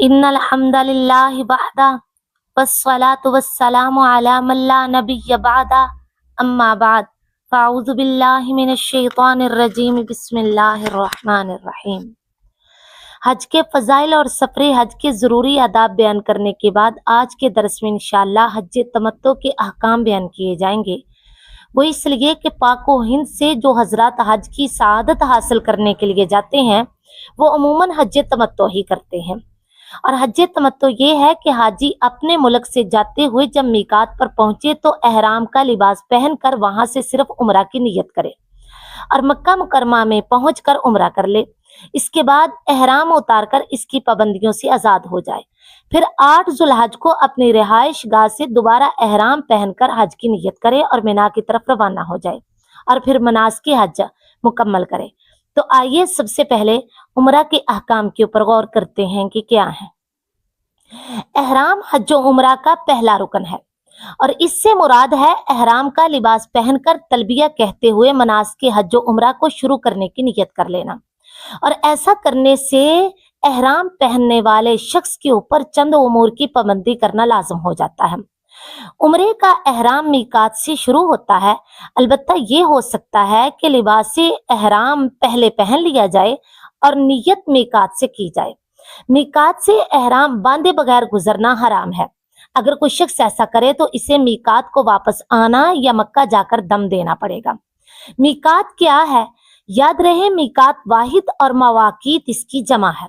ان الحمد للہ وحدہ والصلاة والسلام علی من لا نبی بعدہ اما بعد فاعوذ باللہ من الشیطان الرجیم بسم اللہ الرحمن الرحیم۔ حج کے فضائل اور سفر حج کے ضروری آداب بیان کرنے کے بعد آج کے درس میں انشاءاللہ حج تمتع کے احکام بیان کیے جائیں گے۔ وہ اس لیے کہ پاک و ہند سے جو حضرات حج کی سعادت حاصل کرنے کے لیے جاتے ہیں وہ عموماً حج تمتع ہی کرتے ہیں، اور حج تمتع یہ ہے کہ حاجی اپنے ملک سے جاتے ہوئے جب میقات پر پہنچے تو احرام کا لباس پہن کر وہاں سے صرف عمرہ کی نیت کرے اور مکہ مکرمہ میں پہنچ کر عمرہ کر لے۔ اس کے بعد احرام اتار کر اس کی پابندیوں سے آزاد ہو جائے، پھر 8 ذو الحج کو اپنی رہائش گاہ سے دوبارہ احرام پہن کر حج کی نیت کرے اور مینا کی طرف روانہ ہو جائے اور پھر مناسک حج مکمل کرے۔ تو آئیے سب سے پہلے عمرہ کے احکام کے اوپر غور کرتے ہیں کہ کیا ہے۔ احرام حج و عمرہ کا پہلا رکن ہے اور اس سے مراد ہے احرام کا لباس پہن کر تلبیہ کہتے ہوئے مناسک حج و عمرہ کو شروع کرنے کی نیت کر لینا، اور ایسا کرنے سے احرام پہننے والے شخص کے اوپر چند امور کی پابندی کرنا لازم ہو جاتا ہے۔ عمرے کا احرام میقات سے شروع ہوتا ہے، البتہ یہ ہو سکتا ہے کہ لباس احرام پہلے پہن لیا جائے اور نیت میقات سے کی جائے۔ میقات سے احرام باندھے بغیر گزرنا حرام ہے۔ اگر کوئی شخص ایسا کرے تو اسے میقات کو واپس آنا یا مکہ جا کر دم دینا پڑے گا۔ میقات کیا ہے؟ یاد رہے میقات واحد اور مواقیت اس کی جمع ہے۔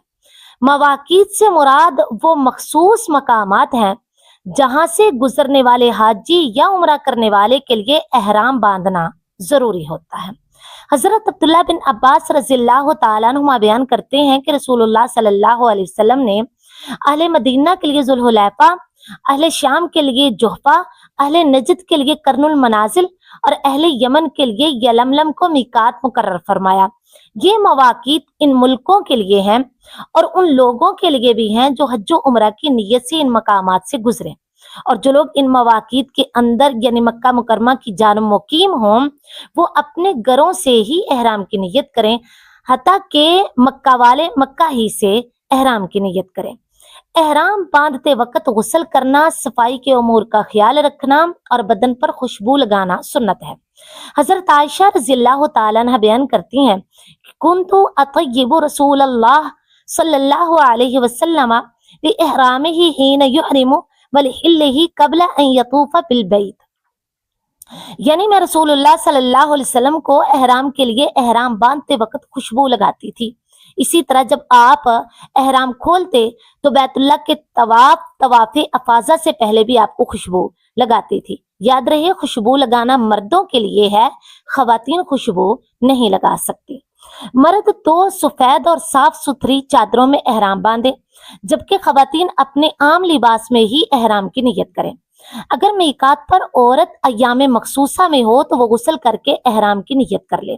مواقیت سے مراد وہ مخصوص مقامات ہیں جہاں سے گزرنے والے حاجی یا عمرہ کرنے والے کے لیے احرام باندھنا ضروری ہوتا ہے۔ حضرت عبداللہ بن عباس رضی اللہ تعالیٰ عنہما بیان کرتے ہیں کہ رسول اللہ صلی اللہ علیہ وسلم نے اہل مدینہ کے لیے ذوالحلیفہ، اہل شام کے لیے جحفہ، اہل نجد کے لیے قرن المنازل اور اہل یمن کے لیے یلملم کو میقات مقرر فرمایا۔ یہ مواقیت ان ملکوں کے لیے ہیں اور ان لوگوں کے لیے بھی ہیں جو حج و عمرہ کی نیت سے ان مقامات سے گزرے، اور جو لوگ ان مواقیت کے اندر یعنی مکہ مکرمہ کی جانب مقیم ہوں وہ اپنے گھروں سے ہی احرام کی نیت کریں، حتیٰ کہ مکہ والے مکہ ہی سے احرام کی نیت کریں۔ احرام باندھتے وقت غسل کرنا، صفائی کے امور کا خیال رکھنا اور بدن پر خوشبو لگانا سنت ہے۔ حضرت عائشہ رضی اللہ تعالیٰ عنہ بیان کرتی ہیں کنت اطیب رسول اللہ صلی اللہ علیہ وسلم لإحرامہ حین یحرم ولحلہ قبل ان یطوف بالبیت، یعنی میں رسول اللہ صلی اللہ علیہ وسلم کو احرام کے لیے احرام باندھتے وقت خوشبو لگاتی تھی، اسی طرح جب آپ احرام کھولتے تو بیت اللہ کے طواف افاضہ سے پہلے بھی آپ کو خوشبو لگاتی تھی۔ یاد رہے خوشبو لگانا مردوں کے لیے ہے، خواتین خوشبو نہیں لگا سکتی۔ مرد تو سفید اور صاف ستھری چادروں میں احرام باندھے، جبکہ خواتین اپنے عام لباس میں ہی احرام کی نیت کریں۔ اگر میقات پر عورت ایام مخصوصہ میں ہو تو وہ غسل کر کے احرام کی نیت کر لے۔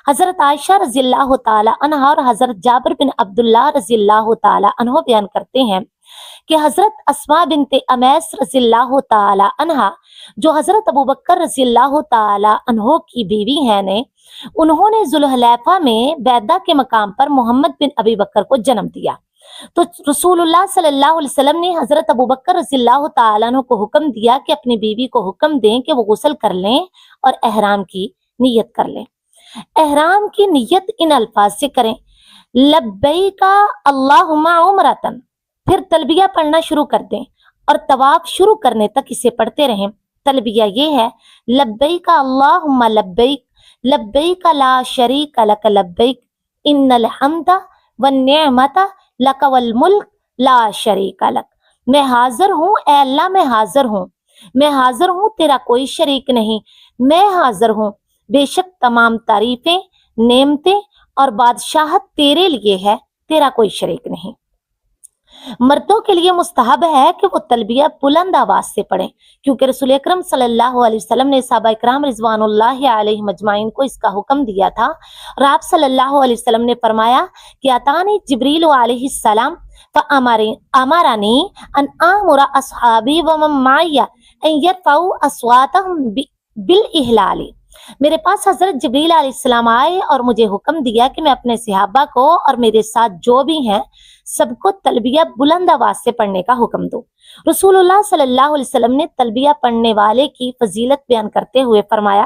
حضرت عائشہ رضی اللہ تعالی عنہ اور حضرت جابر بن عبداللہ رضی اللہ تعالی عنہ بیان کرتے ہیں کہ حضرت اسماء بنت امیس رضی اللہ تعالی عنہ جو حضرت ابوبکر رضی اللہ تعالی عنہ کی بیوی ہیں انہوں نے ذوالحلیفہ میں بیدہ کے مقام پر محمد بن ابی بکر کو جنم دیا، تو رسول اللہ صلی اللہ علیہ وسلم نے حضرت ابوبکر رضی اللہ تعالیٰ عنہ کو حکم دیا کہ اپنی بیوی کو حکم دیں کہ وہ غسل کر لیں اور احرام کی نیت کر لیں۔ احرام کی نیت ان الفاظ سے کریں، لبیک اللہم عمرۃ، پھر تلبیہ پڑھنا شروع کر دیں اور طواف شروع کرنے تک اسے پڑھتے رہیں۔ تلبیہ یہ ہے لبیک اللہم لبیک، لبیک لا شریک لک لبیک، ان الحمد والنعمت لک والملک لا شریک لک، میں حاضر ہوں اے اللہ، میں حاضر ہوں، میں حاضر ہوں، تیرا کوئی شریک نہیں، میں حاضر ہوں، بے شک تمام تعریفیں، نعمتیں اور بادشاہت تیرے لیے ہے، تیرا کوئی شریک نہیں۔ مردوں کے لیے مستحب ہے کہ وہ تلبیہ بلند آواز سے پڑھیں، کیونکہ رسول اکرم صلی اللہ علیہ وسلم نے صحابہ اکرام رضوان اللہ علیہم اجمعین کو اس کا حکم دیا تھا، اور آپ صلی اللہ علیہ وسلم نے فرمایا کہ اتانی جبریل علیہ السلام فامرنی ان آمر اصحابی ومن معی ان یرفعوا اصواتهم بالاحلال، میرے پاس حضرت جبریل علیہ السلام آئے اور مجھے حکم دیا کہ میں اپنے صحابہ کو اور میرے ساتھ جو بھی ہیں سب کو تلبیہ بلند آواز سے پڑھنے کا حکم دو۔ رسول اللہ صلی اللہ علیہ وسلم نے تلبیہ پڑھنے والے کی فضیلت بیان کرتے ہوئے فرمایا،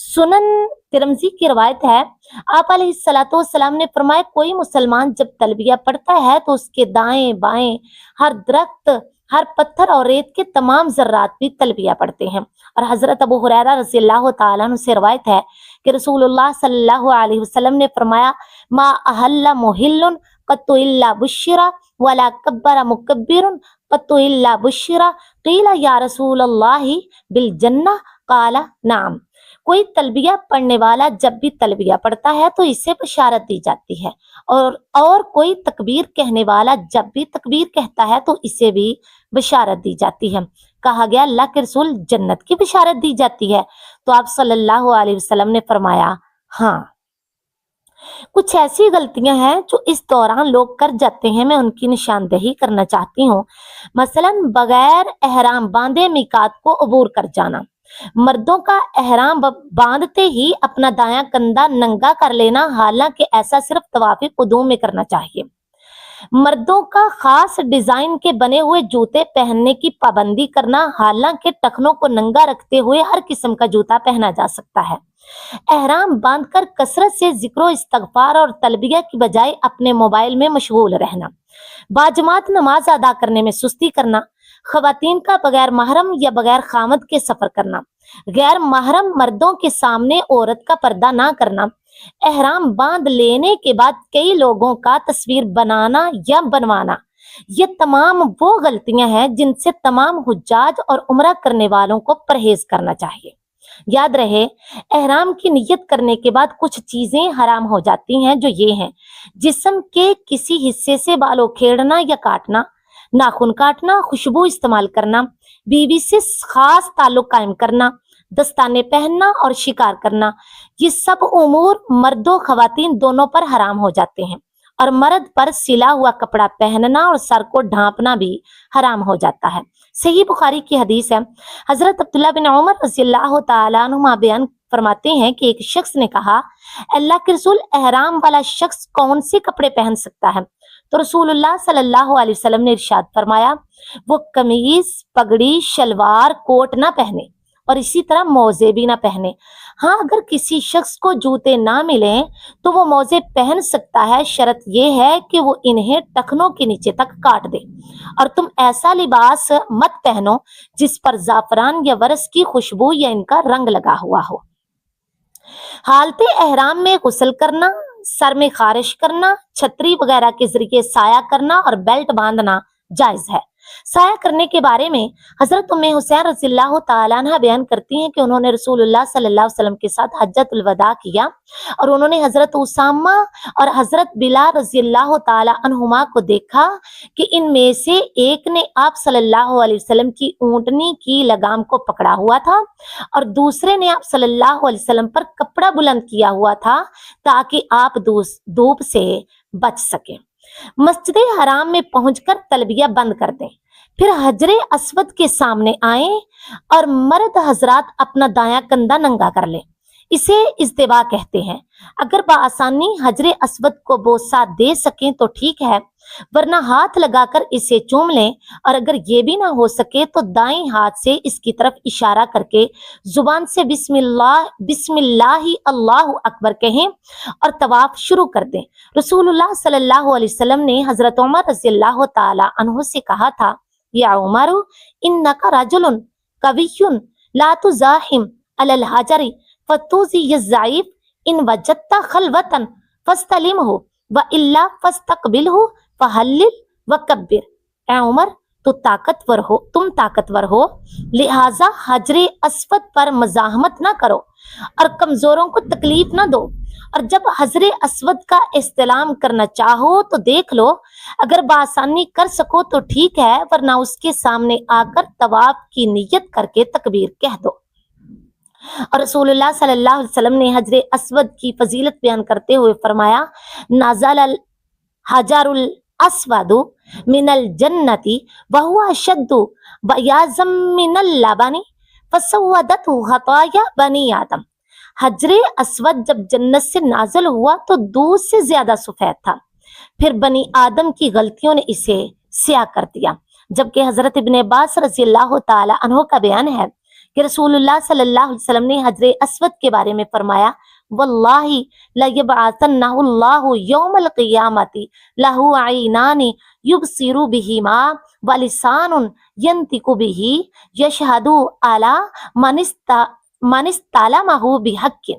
سنن ترمذی کی روایت ہے، آپ علیہ الصلوۃ والسلام نے فرمایا، کوئی مسلمان جب تلبیہ پڑھتا ہے تو اس کے دائیں بائیں ہر درخت، ہر پتھر اور ریت کے تمام ذرات بھی تلبیہ پڑھتے ہیں۔ اور حضرت ابو ہریرہ رضی اللہ تعالیٰ عنہ سے روایت ہے کہ رسول اللہ صلی اللہ علیہ وسلم نے فرمایا، ما احل محل قط الا بشرا ولا کبر مکبر قط الا بشرا قیل یا رسول اللہ بالجنہ قال نعم۔ کوئی تلبیہ پڑھنے والا جب بھی تلبیہ پڑھتا ہے تو اسے بشارت دی جاتی ہے، اور کوئی تکبیر کہنے والا جب بھی تکبیر کہتا ہے تو اسے بھی بشارت دی جاتی ہے۔ کہا گیا اللہ کے رسول جنت کی بشارت دی جاتی ہے؟ تو آپ صلی اللہ علیہ وسلم نے فرمایا ہاں۔ کچھ ایسی غلطیاں ہیں جو اس دوران لوگ کر جاتے ہیں، میں ان کی نشاندہی کرنا چاہتی ہوں۔ مثلا بغیر احرام باندھے میقات کو عبور کر جانا، مردوں کا احرام باندھتے ہی اپنا دایاں کندھا ننگا کر لینا، حالانکہ ایسا صرف طواف قدوم میں کرنا چاہیے۔ مردوں کا خاص ڈیزائن کے بنے ہوئے جوتے پہننے کی پابندی کرنا، حالانکہ ٹخنوں کو ننگا رکھتے ہوئے ہر قسم کا جوتا پہنا جا سکتا ہے۔ احرام باندھ کر کثرت سے ذکر و استغفار اور تلبیہ کی بجائے اپنے موبائل میں مشغول رہنا، باجماعت نماز ادا کرنے میں سستی کرنا، خواتین کا بغیر محرم یا بغیر خامد کے سفر کرنا، غیر محرم مردوں کے سامنے عورت کا پردہ نہ کرنا، احرام باندھ لینے کے بعد کئی لوگوں کا تصویر بنانا یا بنوانا، یہ تمام وہ غلطیاں ہیں جن سے تمام حجاج اور عمرہ کرنے والوں کو پرہیز کرنا چاہیے۔ یاد رہے، احرام کی نیت کرنے کے بعد کچھ چیزیں حرام ہو جاتی ہیں، جو یہ ہیں: جسم کے کسی حصے سے بالوں کھیڑنا یا کاٹنا، ناخن کاٹنا، خوشبو استعمال کرنا، بیوی سے خاص تعلق قائم کرنا، دستانے پہننا اور شکار کرنا۔ یہ سب امور مرد و خواتین دونوں پر حرام ہو جاتے ہیں، اور مرد پر سلا ہوا کپڑا پہننا اور سر کو ڈھانپنا بھی حرام ہو جاتا ہے۔ صحیح بخاری کی حدیث ہے، حضرت عبداللہ بن عمر رضی اللہ تعالیٰ عنہما بیان فرماتے ہیں کہ ایک شخص نے کہا، اللہ کے رسول، احرام والا شخص کون سے کپڑے پہن سکتا ہے؟ تو رسول اللہ صلی اللہ علیہ وسلم نے ارشاد فرمایا، وہ قمیض، پگڑی، شلوار، کوٹ نہ پہنے، اور اسی طرح موزے بھی نہ پہنے۔ ہاں، اگر کسی شخص کو جوتے نہ ملیں تو وہ موزے پہن سکتا ہے، شرط یہ ہے کہ وہ انہیں ٹخنوں کے نیچے تک کاٹ دے، اور تم ایسا لباس مت پہنو جس پر زعفران یا ورس کی خوشبو یا ان کا رنگ لگا ہوا ہو۔ حالت احرام میں غسل کرنا، سر میں خارش کرنا، چھتری وغیرہ کے ذریعے سایہ کرنا اور بیلٹ باندھنا جائز ہے۔ سایہ کرنے کے بارے میں حضرت ام حسین رضی اللہ تعالیٰ عنہ بیان کرتی ہیں کہ انہوں نے رسول اللہ صلی اللہ علیہ وسلم کے ساتھ حجۃ الوداع کیا، اور انہوں نے حضرت اسامہ اور حضرت بلال رضی اللہ تعالیٰ عنہما کو دیکھا کہ ان میں سے ایک نے آپ صلی اللہ علیہ وسلم کی اونٹنی کی لگام کو پکڑا ہوا تھا، اور دوسرے نے آپ صلی اللہ علیہ وسلم پر کپڑا بلند کیا ہوا تھا تاکہ آپ دھوپ سے بچ سکیں۔ مسجد حرام میں پہنچ کر تلبیہ بند کر دیں، پھر حجر اسود کے سامنے آئیں اور مرد حضرات اپنا دایاں کندھا ننگا کر لیں، اسے ازدواء کہتے ہیں۔ اگر بآسانی حجر اسود کو بوسہ دے سکیں تو ٹھیک ہے، ورنہ ہاتھ لگا کر اسے چوم لیں، اور اگر یہ بھی نہ ہو سکے تو دائیں ہاتھ سے اس کی طرف اشارہ کر کے زبان سے بسم اللہ اللہ اکبر کہیں اور طواف شروع کر دیں۔ رسول اللہ صلی اللہ علیہ وسلم نے حضرت عمر رضی اللہ تعالی عنہ سے کہا تھا، یا عمر انک رجل قوی لا تزاحم علی الحجر فتؤذی الضعیف ان وجدت خلوۃ فاستلمہ والا فاستقبلہ فحلل وکبر۔ اے عمر، تم طاقتور ہو، لہٰذا حجر اسود پر مزاحمت نہ کرو اور کمزوروں کو تکلیف نہ دو، اور جب حجر اسود کا استلام کرنا چاہو تو دیکھ لو، اگر بآسانی کر سکو تو ٹھیک ہے، ورنہ اس کے سامنے آ کر طواف کی نیت کر کے تکبیر کہہ دو۔ اور رسول اللہ صلی اللہ علیہ وسلم نے حجر اسود کی فضیلت بیان کرتے ہوئے فرمایا، نازل الحجر الاسود من الجنت وهو اشد بیاضا من اللبن فسودته خطایا بنی آدم۔ حجر اسود جب جنت سے نازل ہوا تو دودھ سے زیادہ سفید تھا، پھر بنی آدم کی غلطیوں نے اسے سیاہ کر دیا۔ جبکہ حضرت ابن عباس رضی اللہ تعالی عنہ کا بیان ہے کہ رسول اللہ صلی اللہ علیہ وسلم نے حجر اسود کے بارے میں فرمایا واللہ لیبعثنہ اللہ یوم القیامت لہ عینان یبصر بہما ولسان ینطق بہ یشہد علی من استعلمہ بحق۔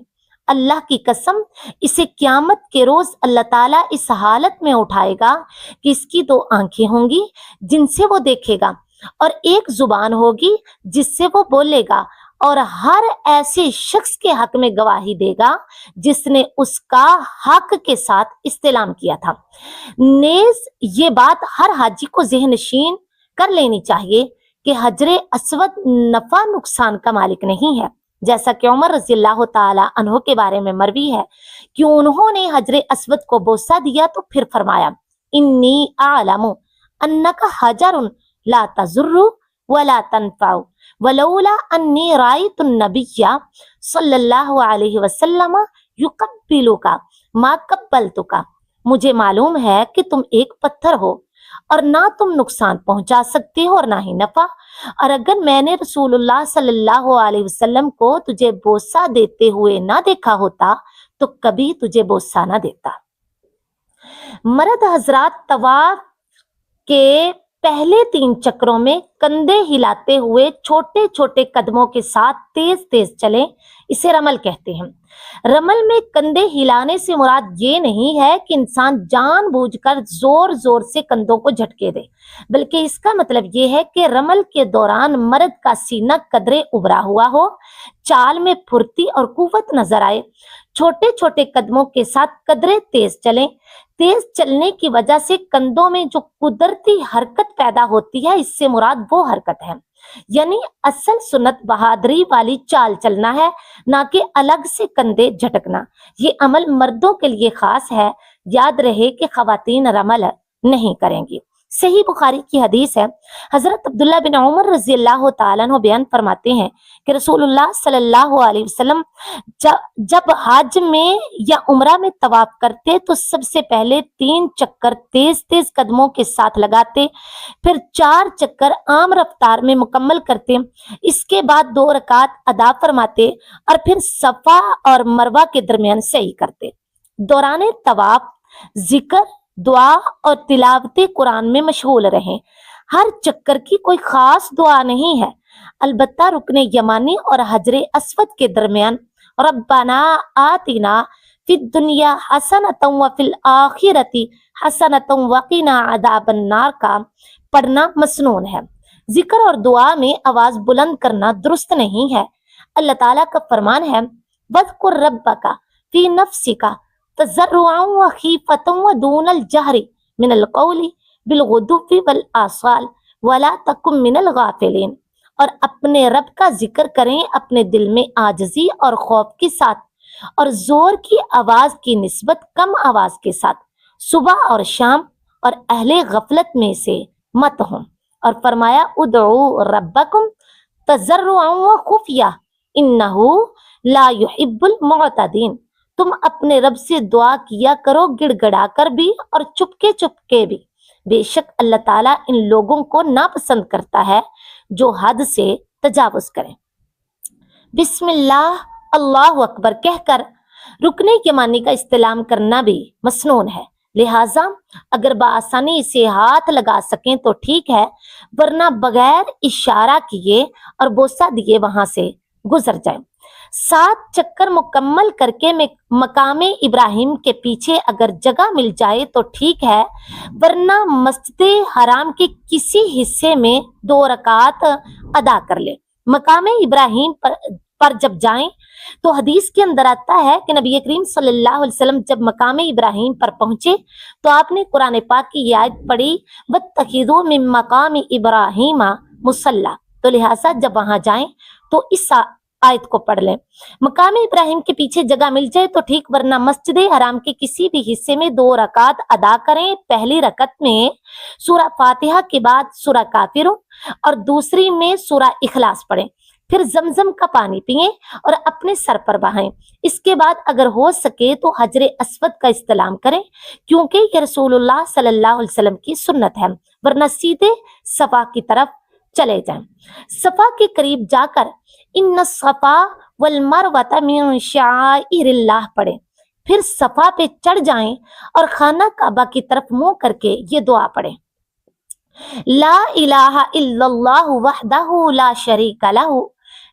اللہ کی قسم اسے قیامت کے روز اللہ تعالیٰ اس حالت میں اٹھائے گا کہ اس کی دو آنکھیں ہوں گی جن سے وہ دیکھے گا، اور ایک زبان ہوگی جس سے وہ بولے گا، اور ہر ایسے شخص کے حق میں گواہی دے گا جس نے اس کا حق کے ساتھ استعلام کیا تھا۔ نیز یہ بات ہر حاجی کو ذہن نشین کر لینی چاہیے کہ حجر اسود نفع نقصان کا مالک نہیں ہے، جیسا کہ عمر رضی اللہ تعالی عنہ کے بارے میں مروی ہے کہ انہوں نے حجر اسود کو بوسہ دیا تو پھر فرمایا انی اعلم انک حجر لا تضر ولا تنفع ولولا انی رأیت النبی صلی اللہ علیہ وسلم یقبلک ما قبلتک۔ مجھے معلوم ہے کہ تم ایک پتھر ہو اور نہ تم نقصان پہنچا سکتے ہو اور نہ ہی نفع، اور اگر میں نے رسول اللہ صلی اللہ علیہ وسلم کو تجھے بوسہ دیتے ہوئے نہ دیکھا ہوتا تو کبھی تجھے بوسہ نہ دیتا۔ مرد حضرات طواف کے پہلے 3 چکروں میں کندھے ہلاتے ہوئے چھوٹے چھوٹے قدموں کے ساتھ تیز تیز چلیں، اسے رمل کہتے ہیں۔ رمل میں کندھے ہلانے سے مراد یہ نہیں ہے کہ انسان جان بوجھ کر زور زور سے کندھوں کو جھٹکے دے، بلکہ اس کا مطلب یہ ہے کہ رمل کے دوران مرد کا سینہ قدرے ابھرا ہوا ہو، چال میں پھرتی اور قوت نظر آئے، چھوٹے چھوٹے قدموں کے ساتھ قدرے تیز چلیں۔ تیز چلنے کی وجہ سے کندھوں میں جو قدرتی حرکت پیدا ہوتی ہے اس سے مراد وہ حرکت ہے، یعنی اصل سنت بہادری والی چال چلنا ہے، نہ کہ الگ سے کندھے جھٹکنا۔ یہ عمل مردوں کے لیے خاص ہے، یاد رہے کہ خواتین رمل نہیں کریں گی۔ صحیح بخاری کی حدیث ہے، حضرت عبداللہ بن عمر رضی اللہ تعالیٰ عنہ بیان فرماتے ہیں کہ رسول اللہ صلی اللہ علیہ وسلم جب حج میں یا عمرہ میں طواف کرتے تو سب سے پہلے 3 چکر تیز تیز قدموں کے ساتھ لگاتے، پھر 4 چکر عام رفتار میں مکمل کرتے، اس کے بعد 2 رکعت ادا فرماتے اور پھر صفا اور مروہ کے درمیان سعی کرتے۔ دوران طواف ذکر، دعا اور تلاوت قرآن میں مشغول رہیں۔ ہر چکر کی کوئی خاص دعا نہیں ہے، البتہ رکن یمانی اور حجر اسود کے درمیان ربنا آتنا فی الدنیا حسنۃ وفی الآخرۃ حسنۃ وقنا عذاب النار کا پڑھنا مسنون ہے۔ ذکر اور دعا میں آواز بلند کرنا درست نہیں ہے۔ اللہ تعالیٰ کا فرمان ہے وَاذْكُرْ رَبَّكَ فِي نَفْسِكَ تضرعا وخیفۃ ودون الجہر من القول بالغدو والآصال ولا تکن من الغافلین، اور اپنے رب کا ذکر کریں اپنے دل میں عاجزی اور خوف کے ساتھ، اور زور کی آواز کی نسبت کم آواز کے ساتھ، صبح اور شام، اور اہل غفلت میں سے مت ہوں۔ اور فرمایا ادعوا ربکم تضرعا وخفیہ انہ لا يحب المعتدین، تم اپنے رب سے دعا کیا کرو گڑ گڑا کر بھی اور چپکے چپکے بھی، بے شک اللہ تعالیٰ ان لوگوں کو ناپسند کرتا ہے جو حد سے تجاوز کریں۔ بسم اللہ اللہ اکبر کہہ کر رکن یمانی کا استعلام کرنا بھی مسنون ہے، لہٰذا اگر بآسانی اسے ہاتھ لگا سکیں تو ٹھیک ہے، ورنہ بغیر اشارہ کیے اور بوسہ دیے وہاں سے گزر جائیں۔ 7 چکر مکمل کر کے مقام ابراہیم کے پیچھے اگر جگہ مل جائے تو ٹھیک ہے، ورنہ مسجد حرام کے کسی حصے میں 2 رکعات ادا کر لے۔ مقام ابراہیم پر جب جائیں تو حدیث کے اندر آتا ہے کہ نبی کریم صلی اللہ علیہ وسلم جب مقام ابراہیم پر پہنچے تو آپ نے قرآن پاک کی یہ آیت پڑھی وَاتَّخِذُوا مِن مَّقَامِ إِبْرَاهِيمَ مُصَلًّى، تو لہٰذا جب وہاں جائیں تو اس آیت کو پڑھ لیں۔ مقام ابراہیم کے پیچھے جگہ مل جائے تو ٹھیک، ورنہ مسجد حرام کے کسی بھی حصے میں 2 رکعت ادا کریں۔ پہلی رکعت میں سورہ فاتحہ کے بعد سورہ کافرون اور دوسری میں سورہ اخلاص پڑھیں، پھر زمزم کا پانی پئیں اور اپنے سر پر بہائیں۔ اس کے بعد اگر ہو سکے تو حجر اسود کا استلام کریں، کیونکہ یہ رسول اللہ صلی اللہ علیہ وسلم کی سنت ہے، ورنہ سیدھے صفا کی طرف چلے جائیں۔ صفا کے قریب جا کر ان الصفا والمروۃ من شعائر اللہ پڑھیں، پھر صفا پہ چڑھ جائیں اور خانہ کعبہ کی طرف منہ کر کے یہ دعا پڑھیں: لا الہ الا اللہ وحدہ لا شریک لہ،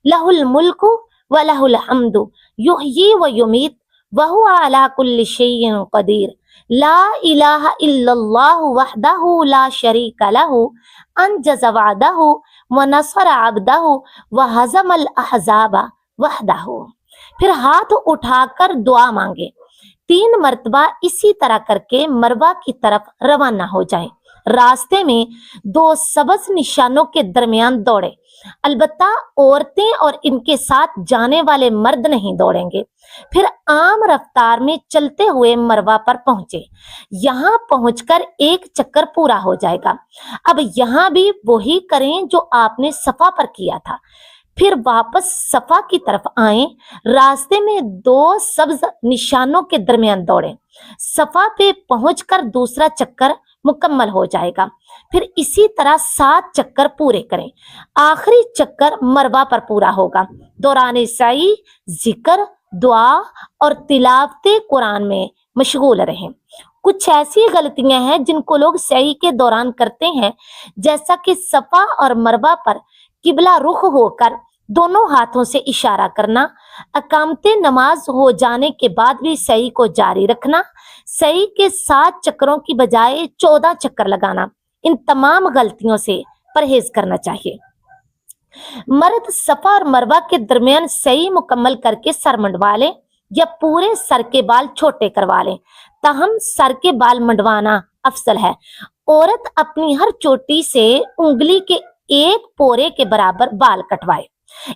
لہ الملک ولہ الحمد، یحیی و یمیت وہو علی کل شیء قدیر، لا الہ الا اللہ وحدہ لا شریک لہ، انجز وعدہ ونصر عبدہ وہزم الاحزاب وحدہ۔ پھر ہاتھ اٹھا کر دعا مانگے، 3 مرتبہ اسی طرح کر کے مروہ کی طرف روانہ ہو جائیں۔ راستے میں 2 سبز نشانوں کے درمیان دوڑے، البتہ عورتیں اور ان کے ساتھ جانے والے مرد نہیں دوڑیں گے۔ پھر عام رفتار میں چلتے ہوئے مروہ پر پہنچے، یہاں پہنچ کر 1 چکر پورا ہو جائے گا۔ اب یہاں بھی وہی کریں جو آپ نے صفا پر کیا تھا، پھر واپس صفا کی طرف آئیں، راستے میں 2 سبز نشانوں کے درمیان دوڑیں، صفا پہ پہنچ کر دوسرا چکر مکمل ہو جائے گا، پھر اسی طرح 7 چکر پورے کریں، آخری چکر مروہ پر پورا ہوگا۔ دوران سعی ذکر، دعا اور تلاوت قرآن میں مشغول رہیں۔ کچھ ایسی غلطیاں ہیں جن کو لوگ سعی کے دوران کرتے ہیں، جیسا کہ صفا اور مروہ پر قبلہ رخ ہو کر دونوں ہاتھوں سے اشارہ کرنا، اقامت نماز ہو جانے کے بعد بھی سعی کو جاری رکھنا، سعی کے 7 چکروں کی بجائے 14 چکر لگانا، ان تمام غلطیوں سے پرہیز کرنا چاہیے۔ مرد صفا اور مروہ کے درمیان سعی مکمل کر کے سر منڈوا لیں یا پورے سر کے بال چھوٹے کروا لیں، تاہم سر کے بال منڈوانا افضل ہے۔ عورت اپنی ہر چوٹی سے انگلی کے 1 پورے کے برابر بال کٹوائے،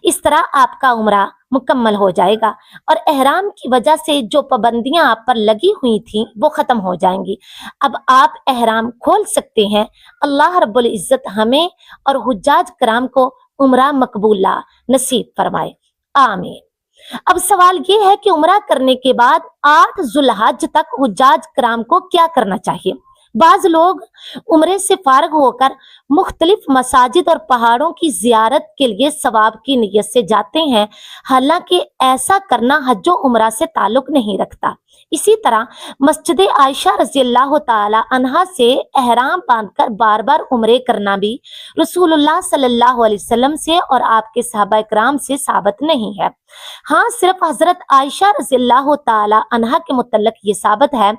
اس طرح آپ کا عمرہ مکمل ہو جائے گا اور احرام کی وجہ سے جو پابندیاں آپ پر لگی ہوئی تھیں وہ ختم ہو جائیں گی۔ اب آپ احرام کھول سکتے ہیں۔ اللہ رب العزت ہمیں اور حجاج کرام کو عمرہ مقبولہ نصیب فرمائے، آمین۔ اب سوال یہ ہے کہ عمرہ کرنے کے بعد 8 ذو الحج تک حجاج کرام کو کیا کرنا چاہیے؟ بعض لوگ عمرے سے فارغ ہو کر مختلف مساجد اور پہاڑوں کی زیارت کے لیے ثواب کی نیت سے جاتے ہیں، حالانکہ ایسا کرنا حج و عمرہ سے تعلق نہیں رکھتا۔ اسی طرح مسجد عائشہ رضی اللہ تعالی عنہا سے احرام باندھ کر بار بار عمرے کرنا بھی رسول اللہ صلی اللہ علیہ وسلم سے اور آپ کے صحابہ کرام سے ثابت نہیں ہے۔ ہاں، صرف حضرت عائشہ رضی اللہ تعالی عنہا کے متعلق یہ ثابت ہے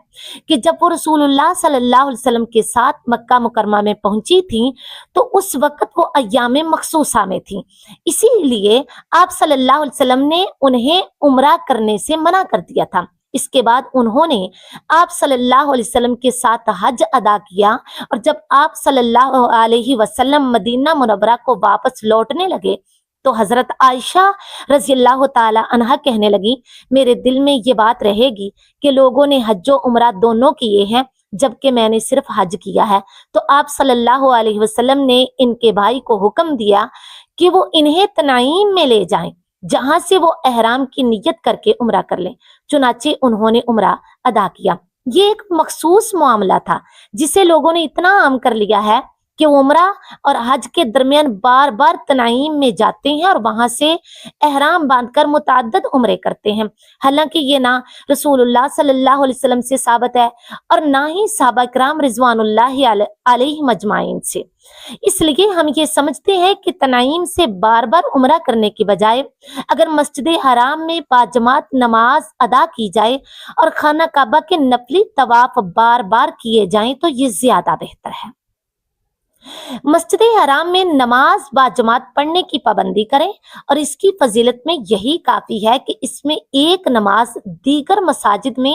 کہ جب وہ رسول اللہ صلی اللہ علیہ وسلم کے ساتھ مکہ مکرمہ میں پہنچی تھیں تو اس وقت وہ ایام مخصوصہ میں تھیں، اسی لیے آپ صلی اللہ علیہ وسلم نے انہیں عمرہ کرنے سے منع کر دیا تھا۔ اس کے بعد انہوں نے آپ صلی اللہ علیہ وسلم کے ساتھ حج ادا کیا، اور جب آپ صلی اللہ علیہ وسلم مدینہ منورہ کو واپس لوٹنے لگے تو حضرت عائشہ رضی اللہ تعالی عنہا کہنے لگی، میرے دل میں یہ بات رہے گی کہ لوگوں نے حج و عمرہ دونوں کیے ہیں جبکہ میں نے صرف حج کیا ہے، تو آپ صلی اللہ علیہ وسلم نے ان کے بھائی کو حکم دیا کہ وہ انہیں تنعیم میں لے جائیں، جہاں سے وہ احرام کی نیت کر کے عمرہ کر لیں۔ چنانچہ انہوں نے عمرہ ادا کیا۔ یہ ایک مخصوص معاملہ تھا جسے لوگوں نے اتنا عام کر لیا ہے کہ عمرہ اور حج کے درمیان بار بار تنعیم میں جاتے ہیں اور وہاں سے احرام باندھ کر متعدد عمرے کرتے ہیں، حالانکہ یہ نہ رسول اللہ صلی اللہ علیہ وسلم سے ثابت ہے اور نہ ہی صحابہ کرام رضوان اللہ علیہ مجمعین سے۔ اس لیے ہم یہ سمجھتے ہیں کہ تنعیم سے بار بار عمرہ کرنے کی بجائے اگر مسجد حرام میں باجماعت نماز ادا کی جائے اور خانہ کعبہ کے نفلی طواف بار بار کیے جائیں تو یہ زیادہ بہتر ہے۔ مسجد حرام میں نماز باجماعت پڑھنے کی پابندی کریں، اور اس کی فضیلت میں یہی کافی ہے کہ اس میں ایک نماز دیگر مساجد میں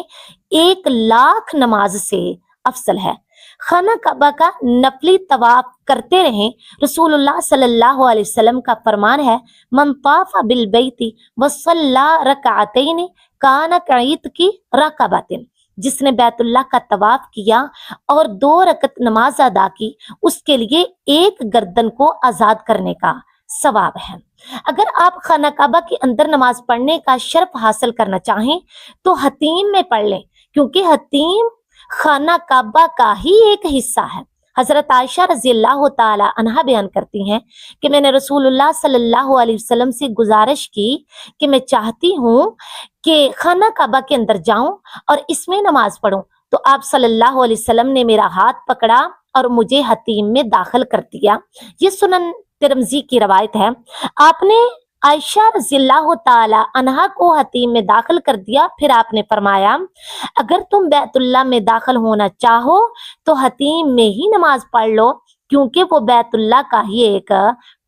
1,00,000 نماز سے افضل ہے۔ خانہ کعبہ کا نفلی طواف کرتے رہیں۔ رسول اللہ صلی اللہ علیہ وسلم کا فرمان ہے، من طاف بالبیت وصلی رکعتین کان کعتق رقبۃ، جس نے بیت اللہ کا طواف کیا اور 2 رکعت نماز ادا کی، اس کے لیے 1 گردن کو آزاد کرنے کا ثواب ہے۔ اگر آپ خانہ کعبہ کے اندر نماز پڑھنے کا شرف حاصل کرنا چاہیں تو حتیم میں پڑھ لیں، کیونکہ حتیم خانہ کعبہ کا ہی ایک حصہ ہے۔ حضرت عائشہ رضی اللہ تعالی عنہا بیان کرتی ہیں کہ میں نے رسول اللہ صلی اللہ علیہ وسلم سے گزارش کی کہ میں چاہتی ہوں کہ خانہ کعبہ کے اندر جاؤں اور اس میں نماز پڑھوں، تو آپ صلی اللہ علیہ وسلم نے میرا ہاتھ پکڑا اور مجھے حتیم میں داخل کر دیا۔ یہ سنن ترمذی کی روایت ہے۔ آپ نے عائشہ رضی اللہ تعالی عنہا کو حتیم میں داخل کر دیا، پھر آپ نے فرمایا اگر تم بیت اللہ میں داخل ہونا چاہو تو حتیم میں ہی نماز پڑھ لو، کیونکہ وہ بیت اللہ کا ہی ایک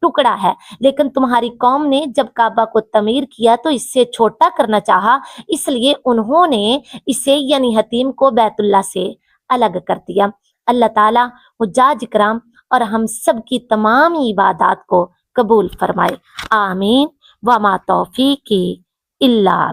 ٹکڑا ہے، لیکن تمہاری قوم نے جب کعبہ کو تعمیر کیا تو اس سے چھوٹا کرنا چاہا، اس لیے انہوں نے اسے یعنی حتیم کو بیت اللہ سے الگ کر دیا۔ اللہ تعالیٰ حجاج کرام اور ہم سب کی تمام عبادات کو قبول فرمائے، آمین۔ وما توفیقی الا